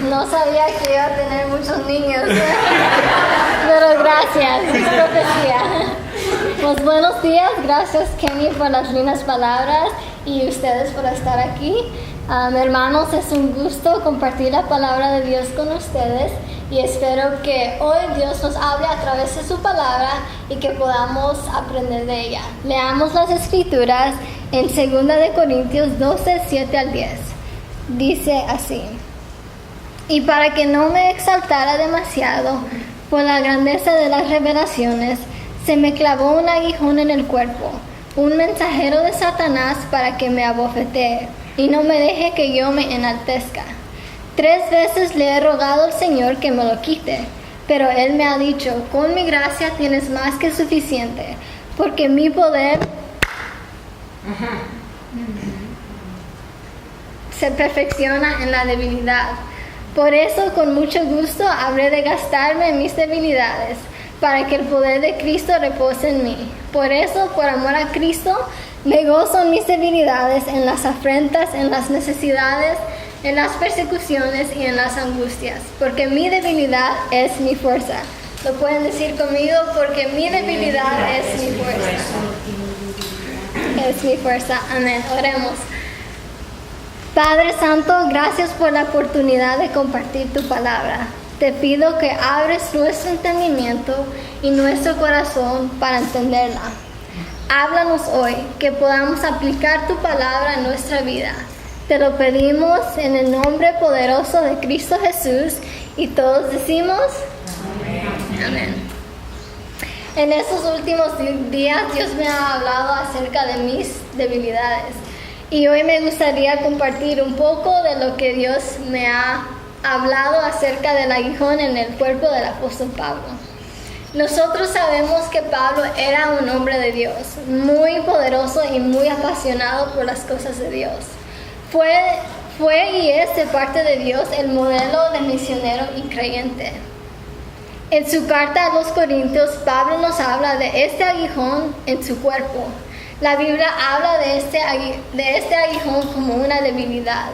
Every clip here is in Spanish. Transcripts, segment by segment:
No sabía que iba a tener muchos niños, pero gracias, es profecía. Pues buenos días, gracias Kenny por las lindas palabras y ustedes por estar aquí. Hermanos, es un gusto compartir la palabra de Dios con ustedes y espero que hoy Dios nos hable a través de su palabra y que podamos aprender de ella. Leamos las escrituras en 2 de Corintios 12, 7 al 10. Dice así: y para que no me exaltara demasiado por la grandeza de las revelaciones, se me clavó un aguijón en el cuerpo, un mensajero de Satanás para que me abofetee y no me deje que yo me enaltezca. 3 veces le he rogado al Señor que me lo quite, pero Él me ha dicho: con mi gracia tienes más que suficiente, porque mi poder se perfecciona en la debilidad. Por eso, con mucho gusto, habré de gastarme en mis debilidades, para que el poder de Cristo repose en mí. Por eso, por amor a Cristo, me gozo en mis debilidades, en las afrentas, en las necesidades, en las persecuciones y en las angustias, porque mi debilidad es mi fuerza. ¿Lo pueden decir conmigo? Porque mi debilidad es mi fuerza. Es mi fuerza. Amén. Oremos. Padre Santo, gracias por la oportunidad de compartir tu palabra. Te pido que abres nuestro entendimiento y nuestro corazón para entenderla. Háblanos hoy, que podamos aplicar tu palabra en nuestra vida. Te lo pedimos en el nombre poderoso de Cristo Jesús y todos decimos amén. Amén. En estos últimos días Dios me ha hablado acerca de mis debilidades y hoy me gustaría compartir un poco de lo que Dios me ha hablado acerca del aguijón en el cuerpo del apóstol Pablo. Nosotros sabemos que Pablo era un hombre de Dios, muy poderoso y muy apasionado por las cosas de Dios. Fue y es de parte de Dios el modelo de misionero y creyente. En su carta a los Corintios, Pablo nos habla de este aguijón en su cuerpo. La Biblia habla de este aguijón como una debilidad.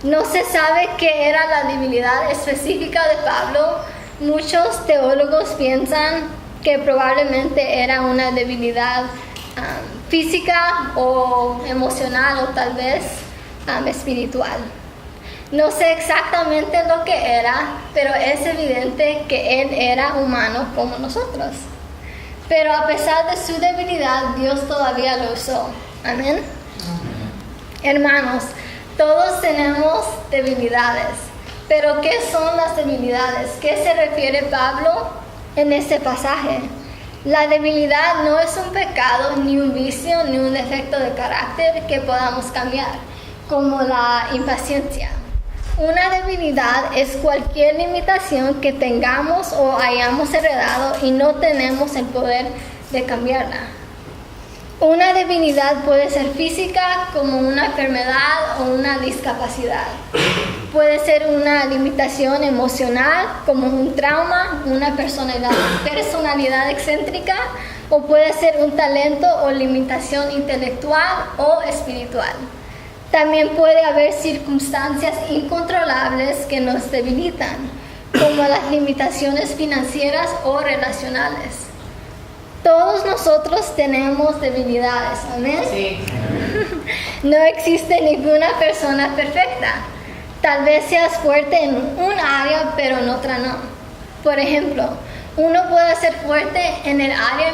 No se sabe qué era la debilidad específica de Pablo. Muchos teólogos piensan que probablemente era una debilidad física o emocional o tal vez espiritual. No sé exactamente lo que era, pero es evidente que él era humano como nosotros. Pero a pesar de su debilidad, Dios todavía lo usó. Amén. Hermanos, todos tenemos debilidades. Pero ¿qué son las debilidades? ¿Qué se refiere Pablo en este pasaje? La debilidad no es un pecado, ni un vicio, ni un defecto de carácter que podamos cambiar, como la impaciencia. Una debilidad es cualquier limitación que tengamos o hayamos heredado y no tenemos el poder de cambiarla. Una debilidad puede ser física, como una enfermedad o una discapacidad. Puede ser una limitación emocional, como un trauma, una personalidad excéntrica, o puede ser un talento o limitación intelectual o espiritual. También puede haber circunstancias incontrolables que nos debilitan, como las limitaciones financieras o relacionales. Todos nosotros tenemos debilidades, ¿amén? Sí. No existe ninguna persona perfecta. Tal vez seas fuerte en un área, pero en otra no. Por ejemplo, uno puede ser fuerte en el área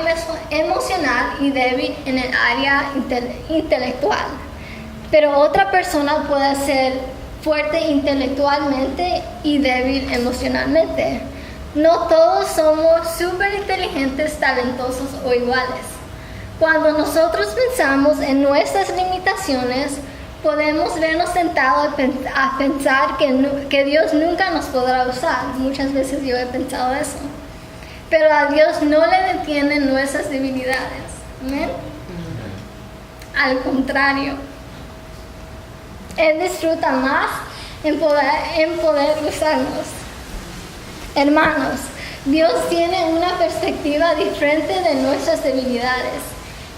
emocional y débil en el área intelectual. Pero otra persona puede ser fuerte intelectualmente y débil emocionalmente. No todos somos súper inteligentes, talentosos o iguales. Cuando nosotros pensamos en nuestras limitaciones, podemos vernos tentados a pensar que Dios nunca nos podrá usar. Muchas veces yo he pensado eso. Pero a Dios no le detienen nuestras debilidades. ¿Amén? Al contrario, Él disfruta más en poder usarnos. Hermanos, Dios tiene una perspectiva diferente de nuestras debilidades.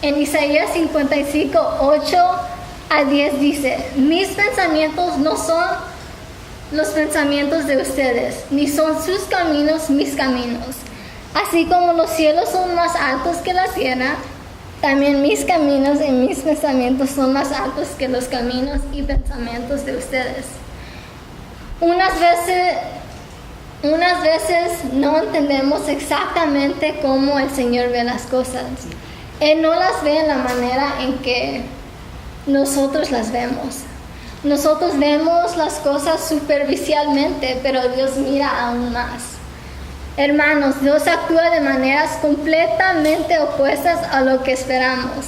En Isaías 55, 8 a 10 dice: mis pensamientos no son los pensamientos de ustedes, ni son sus caminos mis caminos. Así como los cielos son más altos que la tierra, también mis caminos y mis pensamientos son más altos que los caminos y pensamientos de ustedes. Unas veces no entendemos exactamente cómo el Señor ve las cosas. Él no las ve en la manera en que nosotros las vemos. Nosotros vemos las cosas superficialmente, pero Dios mira aún más. Hermanos, Dios actúa de maneras completamente opuestas a lo que esperamos.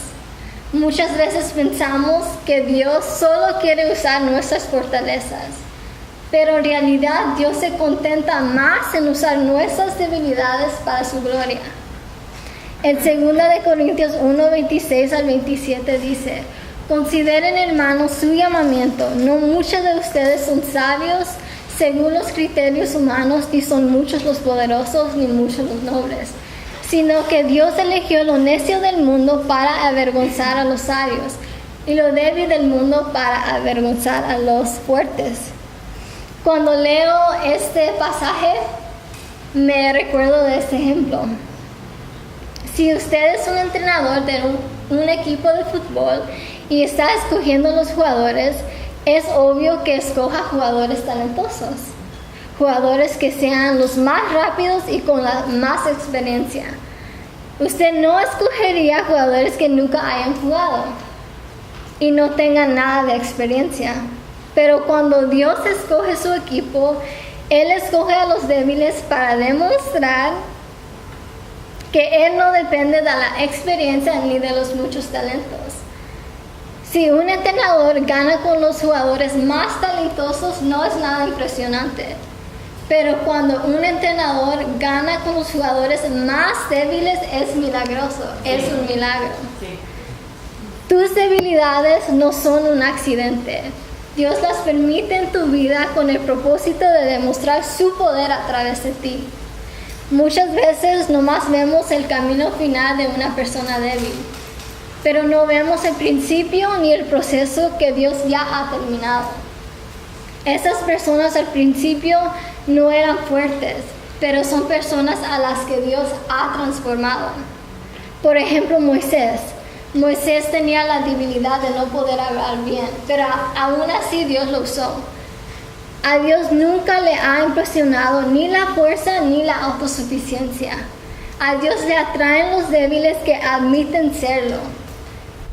Muchas veces pensamos que Dios solo quiere usar nuestras fortalezas, pero en realidad Dios se contenta más en usar nuestras debilidades para su gloria. En 2 Corintios 1, 26 al 27 dice: consideren, hermanos, su llamamiento. No muchos de ustedes son sabios según los criterios humanos, ni son muchos los poderosos, ni muchos los nobles, sino que Dios eligió lo necio del mundo para avergonzar a los sabios, y lo débil del mundo para avergonzar a los fuertes. Cuando leo este pasaje, me recuerdo de este ejemplo. Si usted es un entrenador de un equipo de fútbol y está escogiendo los jugadores, es obvio que escoja jugadores talentosos, jugadores que sean los más rápidos y con la más experiencia. Usted no escogería jugadores que nunca hayan jugado y no tengan nada de experiencia. Pero cuando Dios escoge su equipo, Él escoge a los débiles para demostrar que Él no depende de la experiencia ni de los muchos talentos. Si un entrenador gana con los jugadores más talentosos, no es nada impresionante. Pero cuando un entrenador gana con los jugadores más débiles, es milagroso, es un milagro. Tus debilidades no son un accidente. Dios las permite en tu vida con el propósito de demostrar su poder a través de ti. Muchas veces nomás vemos el camino final de una persona débil, pero no vemos el principio ni el proceso que Dios ya ha terminado. Esas personas al principio no eran fuertes, pero son personas a las que Dios ha transformado. Por ejemplo, Moisés. Moisés tenía la debilidad de no poder hablar bien, pero aún así Dios lo usó. A Dios nunca le ha impresionado ni la fuerza ni la autosuficiencia. A Dios le atraen los débiles que admiten serlo.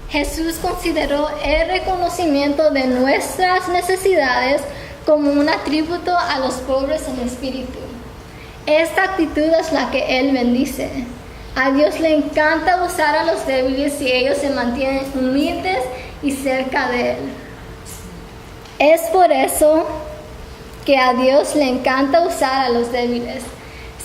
Jesús consideró el reconocimiento de nuestras necesidades como un atributo a los pobres en espíritu. Esta actitud es la que Él bendice. A Dios le encanta usar a los débiles si ellos se mantienen humildes y cerca de Él. Es por eso que a Dios le encanta usar a los débiles.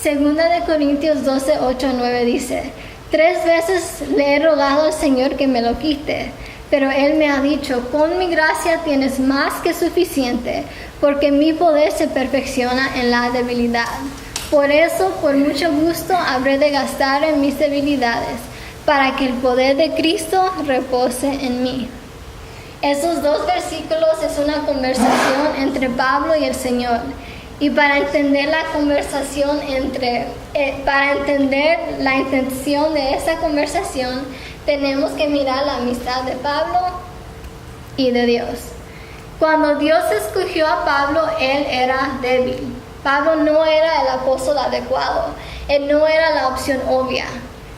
2 Corintios 12, 8, 9 dice: 3 veces le he rogado al Señor que me lo quite, pero Él me ha dicho: con mi gracia tienes más que suficiente, porque mi poder se perfecciona en la debilidad. Por eso, por mucho gusto, habré de gastar en mis debilidades, para que el poder de Cristo repose en mí. Esos 2 versículos es una conversación entre Pablo y el Señor. Y para entender la conversación para entender la intención de esa conversación, tenemos que mirar la amistad de Pablo y de Dios. Cuando Dios escogió a Pablo, él era débil. Pablo no era el apóstol adecuado. Él no era la opción obvia.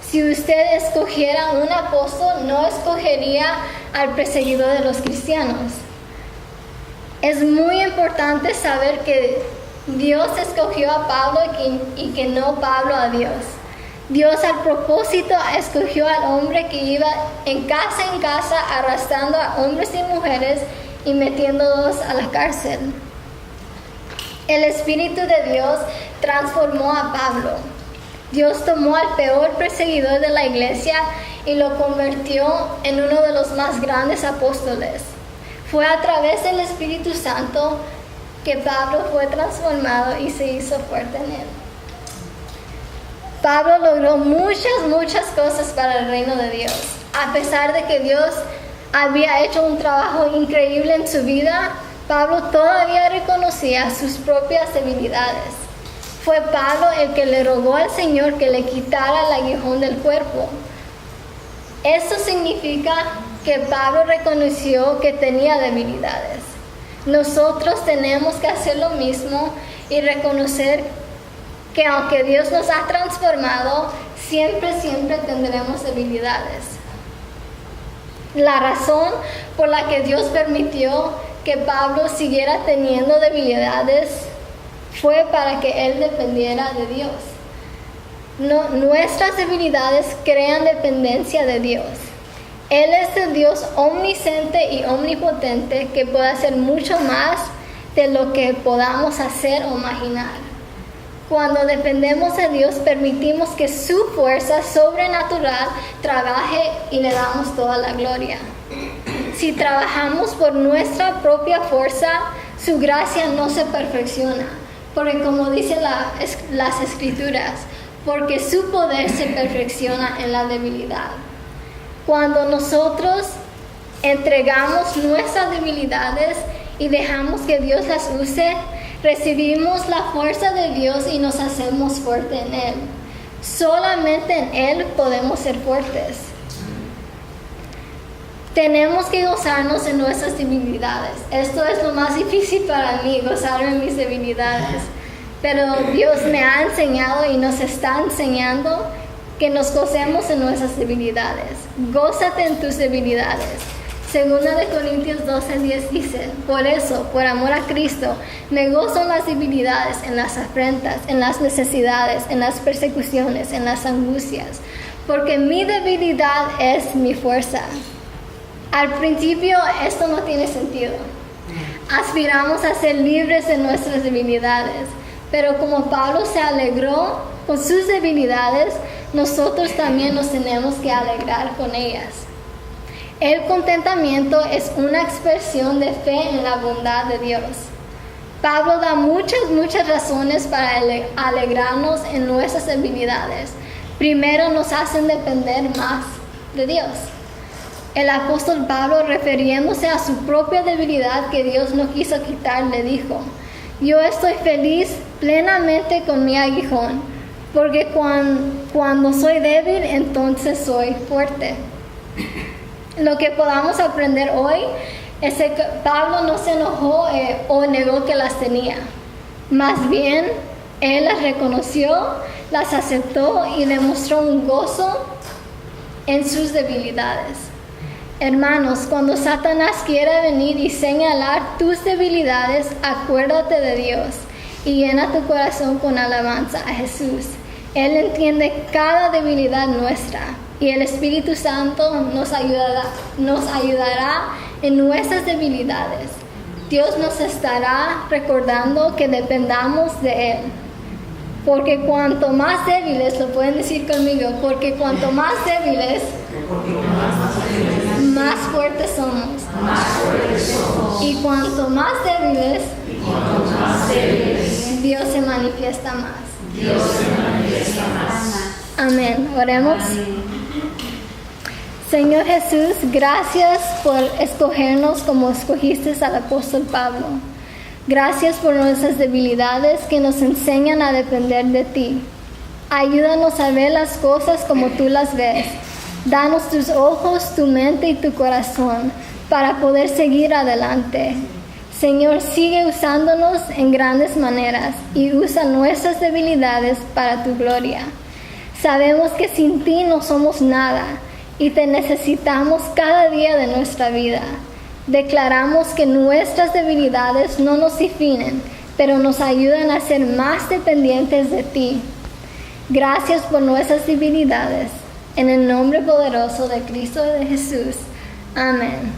Si usted escogiera un apóstol, no escogería al perseguidor de los cristianos. Es muy importante saber que Dios escogió a Pablo y que no Pablo a Dios. Dios al propósito escogió al hombre que iba en casa arrastrando a hombres y mujeres y metiéndolos a la cárcel. El Espíritu de Dios transformó a Pablo. Dios tomó al peor perseguidor de la iglesia y lo convirtió en uno de los más grandes apóstoles. Fue a través del Espíritu Santo que Pablo fue transformado y se hizo fuerte en él. Pablo logró muchas cosas para el reino de Dios. A pesar de que Dios había hecho un trabajo increíble en su vida, Pablo todavía reconocía sus propias debilidades. Fue Pablo el que le rogó al Señor que le quitara el aguijón del cuerpo. Esto significa que Pablo reconoció que tenía debilidades. Nosotros tenemos que hacer lo mismo y reconocer que aunque Dios nos ha transformado, siempre tendremos debilidades. La razón por la que Dios permitió que Pablo siguiera teniendo debilidades fue para que él dependiera de Dios. Nuestras debilidades crean dependencia de Dios. Él es el Dios omnisciente y omnipotente que puede hacer mucho más de lo que podamos hacer o imaginar. Cuando dependemos de Dios, permitimos que su fuerza sobrenatural trabaje y le damos toda la gloria. Si trabajamos por nuestra propia fuerza, su gracia no se perfecciona, porque como dicen las Escrituras, porque su poder se perfecciona en la debilidad. Cuando nosotros entregamos nuestras debilidades y dejamos que Dios las use, recibimos la fuerza de Dios y nos hacemos fuertes en Él. Solamente en Él podemos ser fuertes. Tenemos que gozarnos en nuestras debilidades. Esto es lo más difícil para mí, gozarme en mis debilidades. Pero Dios me ha enseñado y nos está enseñando que nos gocemos en nuestras debilidades. Gózate en tus debilidades. Segunda de Corintios 12:10 dice: por eso, por amor a Cristo, me gozo en las debilidades, en las afrentas, en las necesidades, en las persecuciones, en las angustias, porque mi debilidad es mi fuerza. Al principio esto no tiene sentido. Aspiramos a ser libres de nuestras debilidades, pero como Pablo se alegró con sus debilidades, nosotros también nos tenemos que alegrar con ellas. El contentamiento es una expresión de fe en la bondad de Dios. Pablo da muchas razones para alegrarnos en nuestras debilidades. Primero, nos hacen depender más de Dios. El apóstol Pablo, refiriéndose a su propia debilidad que Dios no quiso quitar, le dijo: yo estoy feliz plenamente con mi aguijón, porque cuando soy débil, entonces soy fuerte. Lo que podamos aprender hoy es que Pablo no se enojó o negó que las tenía. Más bien, él las reconoció, las aceptó y demostró un gozo en sus debilidades. Hermanos, cuando Satanás quiera venir y señalar tus debilidades, acuérdate de Dios y llena tu corazón con alabanza a Jesús. Él entiende cada debilidad nuestra y el Espíritu Santo nos ayudará en nuestras debilidades. Dios nos estará recordando que dependamos de Él. Porque cuanto más débiles, lo pueden decir conmigo, porque cuanto más débiles, más fuertes somos. Y cuanto más débiles, Dios se manifiesta más. Amén. Oremos. Señor Jesús, gracias por escogernos como escogiste al apóstol Pablo. Gracias por nuestras debilidades que nos enseñan a depender de ti. Ayúdanos a ver las cosas como tú las ves. Danos tus ojos, tu mente y tu corazón para poder seguir adelante. Señor, sigue usándonos en grandes maneras y usa nuestras debilidades para tu gloria. Sabemos que sin ti no somos nada y te necesitamos cada día de nuestra vida. Declaramos que nuestras debilidades no nos definen, pero nos ayudan a ser más dependientes de ti. Gracias por nuestras debilidades. En el nombre poderoso de Cristo de Jesús. Amén.